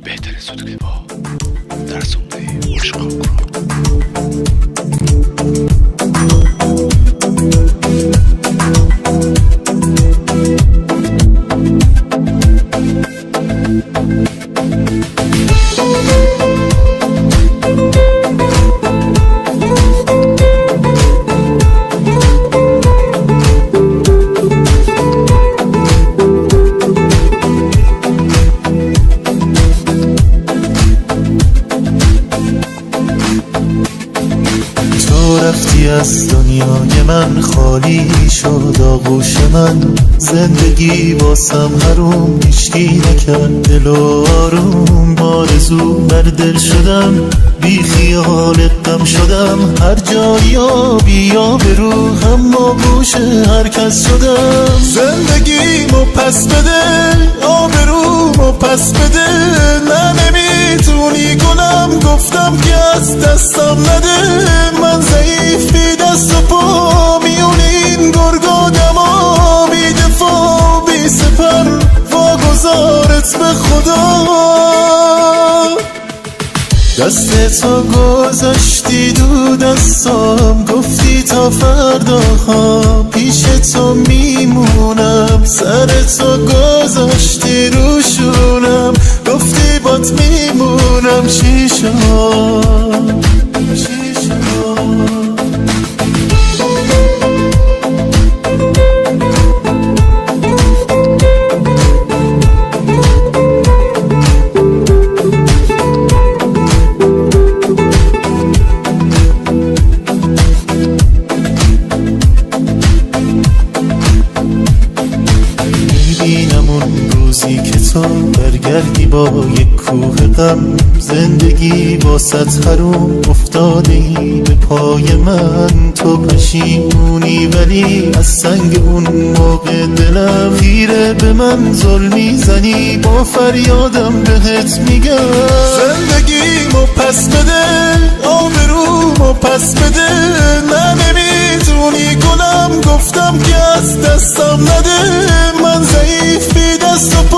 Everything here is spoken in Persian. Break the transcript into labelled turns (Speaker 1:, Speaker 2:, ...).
Speaker 1: بهترین سوتکلی با در سمده عشق
Speaker 2: رفتی از دنیای من، خالی شد آغوش من. زندگی واسم حروم، هیچکی نکرد دل و آروم. آرزو بر دل شدم، بی خیال غم شدم. هر جایی بیا به روح، اما گوش هر کس شدم. زندگیمو پس بده، آبرومو پس بده. نه نمیتونی گلم، گفتم که از دستم نده. من ضعیف بی دست و پا، میون این گرگا دما. بی دفاع بی سپر، واگذارت به خدا. دست تو گذاشتی دو دستام، گفتی تا فردا ها پیش تو میمونم. سر تو گذاشتی روشونم، گفتی بات میمونم. چی شد؟ میبینم اون روزی که تو برگردی با یک کوه غم. زندگی باست حروم، افتاده ای به پای من. تو پشیمونی ولی از سنگ اون موقع دلم. خیره به من ظلمی زنی، با فریادم بهت میگم. زندگیمو پس بده، آبرومو پس بده. نه نمیتونی گلم، گفتم که از دستم نده. من ضعیف بی دست و